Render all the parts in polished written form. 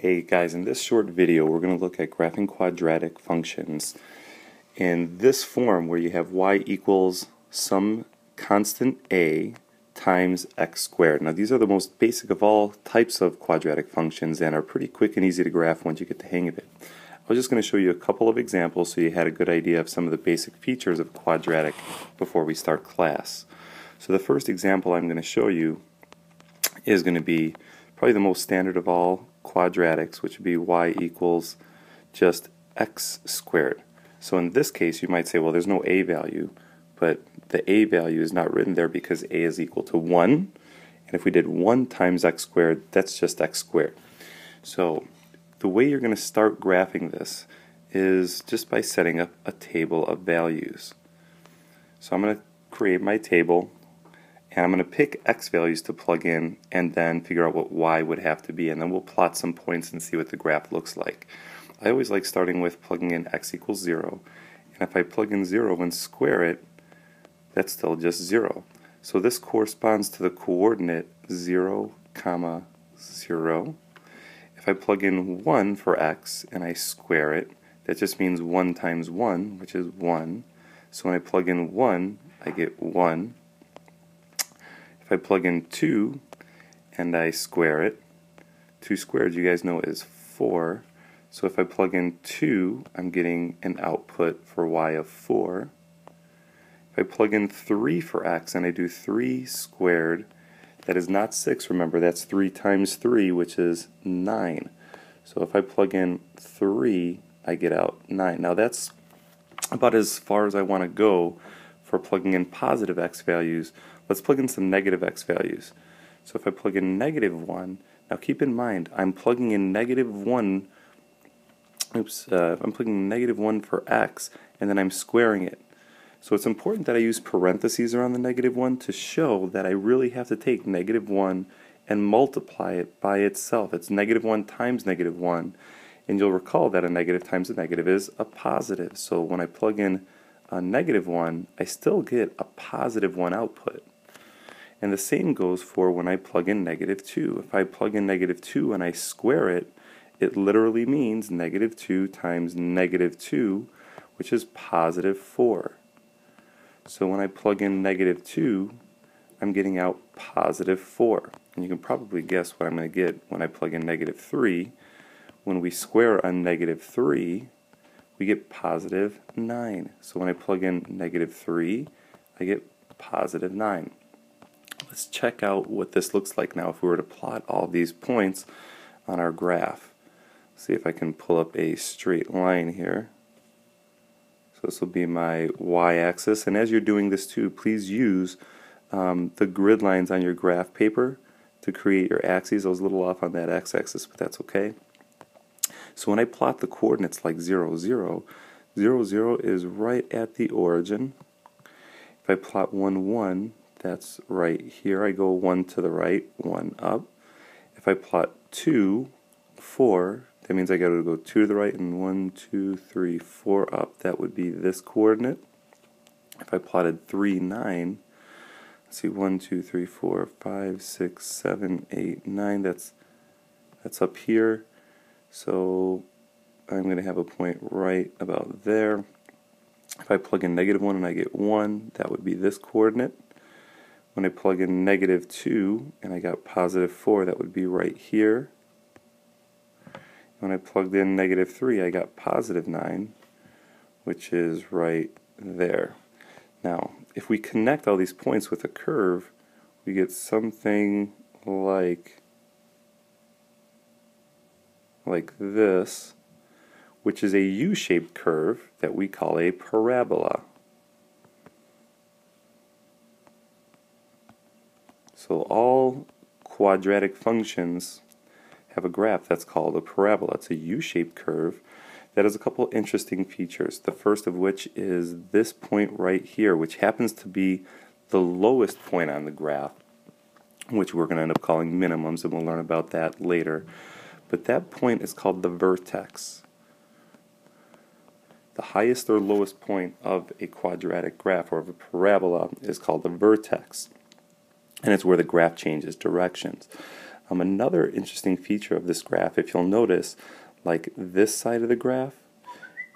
Okay guys, in this short video we're going to look at graphing quadratic functions in this form where you have y equals some constant a times x squared. Now these are the most basic of all types of quadratic functions and are pretty quick and easy to graph once you get the hang of it. I was just going to show you a couple of examples so you had a good idea of some of the basic features of quadratic before we start class. So the first example I'm going to show you is going to be probably the most standard of all quadratics, which would be y equals just x squared. So in this case you might say, well, there's no a value, but the a value is not written there because a is equal to 1, and if we did 1 times x squared, that's just x squared. So the way you're going to start graphing this is just by setting up a table of values. So I'm going to create my table, and I'm going to pick x values to plug in and then figure out what y would have to be, and then we'll plot some points and see what the graph looks like. I always like starting with plugging in x equals 0, and if I plug in 0 and square it, that's still just 0. So this corresponds to the coordinate 0, 0. If I plug in 1 for x and I square it, that just means 1 times 1, which is 1. So when I plug in 1, I get 1. If I plug in 2 and I square it, 2 squared, you guys know, is 4. So if I plug in 2, I'm getting an output for y of 4. If I plug in 3 for x and I do 3 squared, that is not 6, remember, that's 3 times 3, which is 9. So if I plug in 3, I get out 9. Now that's about as far as I want to go for plugging in positive x values. Let's plug in some negative x values. So if I plug in negative 1, now keep in mind, I'm plugging in negative 1, I'm plugging in negative 1 for x, and then I'm squaring it. So it's important that I use parentheses around the negative 1 to show that I really have to take negative 1 and multiply it by itself. It's negative 1 times negative 1, and you'll recall that a negative times a negative is a positive. So when I plug in a negative 1, I still get a positive 1 output. And the same goes for when I plug in negative 2. If I plug in negative 2 and I square it, it literally means negative 2 times negative 2, which is positive 4. So when I plug in negative 2, I'm getting out positive 4. And you can probably guess what I'm going to get when I plug in negative 3. When we square a negative 3, we get positive 9. So when I plug in negative 3, I get positive 9. Let's check out what this looks like now if we were to plot all these points on our graph. See if I can pull up a straight line here. So this will be my y-axis, and as you're doing this too, please use the grid lines on your graph paper to create your axes. I was a little off on that x-axis, but that's okay. So when I plot the coordinates like 0, 0, 0, 0 is right at the origin. If I plot 1, 1, that's right here. I go 1 to the right, 1 up. If I plot 2, 4, that means I got to go 2 to the right and 1, 2, 3, 4 up. That would be this coordinate. If I plotted 3, 9, let's see, 1, 2, 3, 4, 5, 6, 7, 8, 9. That's up here. So I'm going to have a point right about there. If I plug in negative 1 and I get 1, that would be this coordinate. When I plug in negative 2 and I got positive 4, that would be right here. When I plugged in negative 3, I got positive 9, which is right there. Now, if we connect all these points with a curve, we get something like this, which is a U-shaped curve that we call a parabola. So all quadratic functions have a graph that's called a parabola. It's a U-shaped curve that has a couple interesting features. The first of which is this point right here, which happens to be the lowest point on the graph, which we're going to end up calling minimums, and we'll learn about that later. But that point is called the vertex. The highest or lowest point of a quadratic graph or of a parabola is called the vertex, and it's where the graph changes directions. Another interesting feature of this graph, if you'll notice, like this side of the graph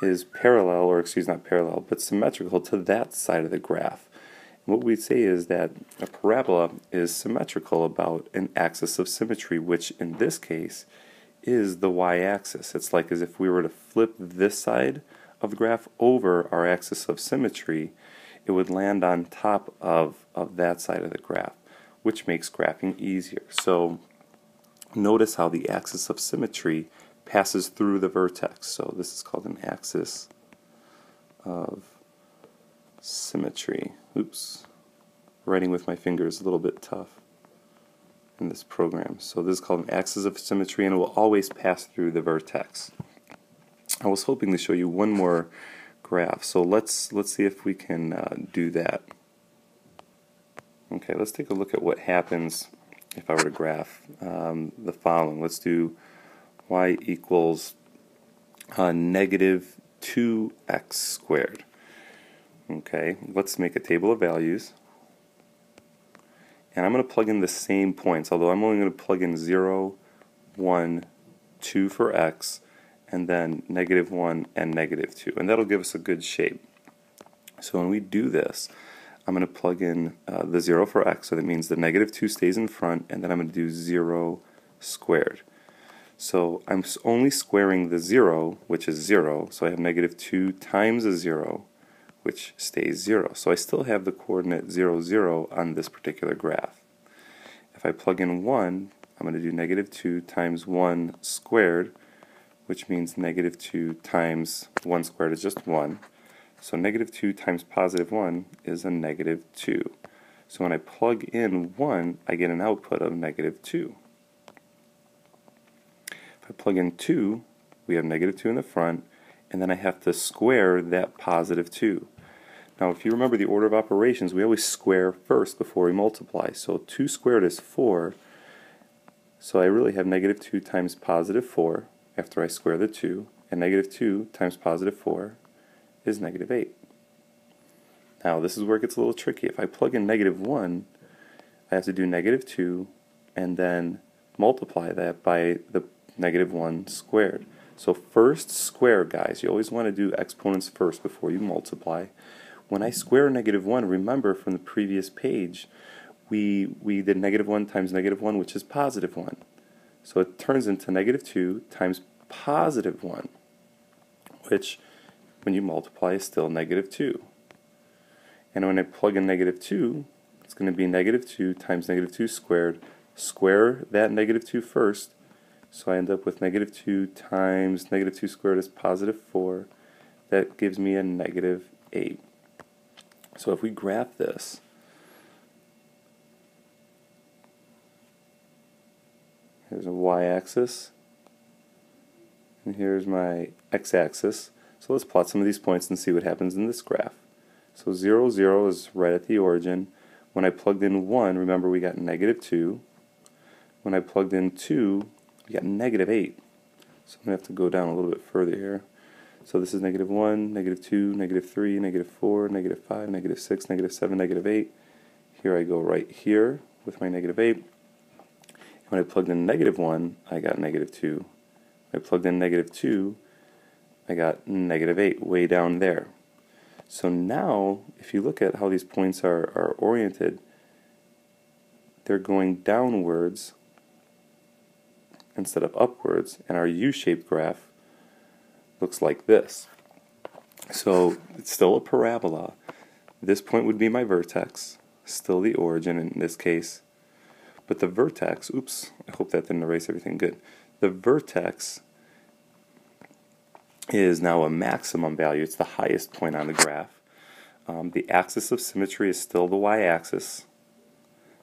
is parallel, or excuse not parallel, but symmetrical to that side of the graph. And what we'd say is that a parabola is symmetrical about an axis of symmetry, which in this case is the y-axis. It's like as if we were to flip this side of the graph over our axis of symmetry, it would land on top of that side of the graph, which makes graphing easier. So notice how the axis of symmetry passes through the vertex. So this is called an axis of symmetry. Oops. Writing with my finger is a little bit tough in this program. So this is called an axis of symmetry, and it will always pass through the vertex. I was hoping to show you one more graph, so let's see if we can do that. Okay, let's take a look at what happens if I were to graph the following. Let's do y equals negative 2x squared. Okay, let's make a table of values. And I'm going to plug in the same points, although I'm only going to plug in 0, 1, 2 for x, and then negative 1 and negative 2. And that'll give us a good shape. So when we do this, I'm going to plug in the 0 for x, so that means the negative 2 stays in front, and then I'm going to do 0 squared. So I'm only squaring the 0, which is 0, so I have negative 2 times a 0, which stays 0. So I still have the coordinate 0, 0 on this particular graph. If I plug in 1, I'm going to do negative 2 times 1 squared, which means negative 2 times 1 squared is just 1. So negative 2 times positive 1 is a negative 2. So when I plug in 1, I get an output of negative 2. If I plug in 2, we have negative 2 in the front, and then I have to square that positive 2. Now if you remember the order of operations, we always square first before we multiply. So 2 squared is 4, so I really have negative 2 times positive 4 after I square the 2, and negative 2 times positive 4 is negative 8. Now this is where it gets a little tricky. If I plug in negative 1, I have to do negative 2 and then multiply that by the negative 1 squared. So first square, guys. You always want to do exponents first before you multiply. When I square negative 1, remember from the previous page, we did negative 1 times negative 1, which is positive 1. So it turns into negative 2 times positive 1, which when you multiply is still negative 2. And when I plug in negative 2, it's going to be negative 2 times negative 2 squared. Square that negative 2 first, so I end up with negative 2 times negative 2 squared is positive 4. That gives me a negative 8. So if we graph this, here's a y-axis, and here's my x-axis. So let's plot some of these points and see what happens in this graph. So 0, 0 is right at the origin. When I plugged in 1, remember we got negative 2. When I plugged in 2, we got negative 8. So I'm going to have to go down a little bit further here. So this is negative 1, negative 2, negative 3, negative 4, negative 5, negative 6, negative 7, negative 8. Here I go right here with my negative 8. When I plugged in negative 1, I got negative 2. When I plugged in negative 2, I got negative 8 way down there. So now, if you look at how these points are oriented, they're going downwards instead of upwards, and our U-shaped graph looks like this. So it's still a parabola. This point would be my vertex, still the origin in this case. But the vertex, oops, I hope that didn't erase everything good. The vertex is now a maximum value. It's the highest point on the graph. The axis of symmetry is still the y-axis.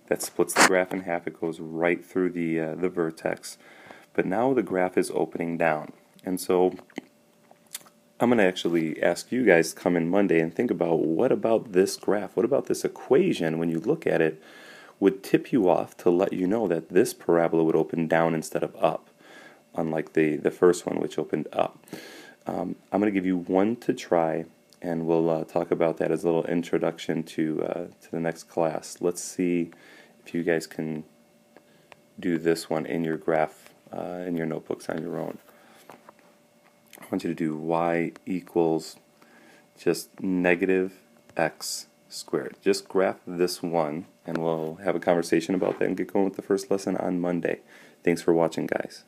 That splits the graph in half. It goes right through the vertex. But now the graph is opening down. And so I'm going to actually ask you guys to come in Monday and think about what about this graph, what about this equation, when you look at it, would tip you off to let you know that this parabola would open down instead of up, unlike the first one, which opened up. I'm going to give you one to try, and we'll talk about that as a little introduction to the next class. Let's see if you guys can do this one in your graph in your notebooks on your own. I want you to do y equals just negative x squared. Just graph this one, and we'll have a conversation about that and get going with the first lesson on Monday. Thanks for watching, guys.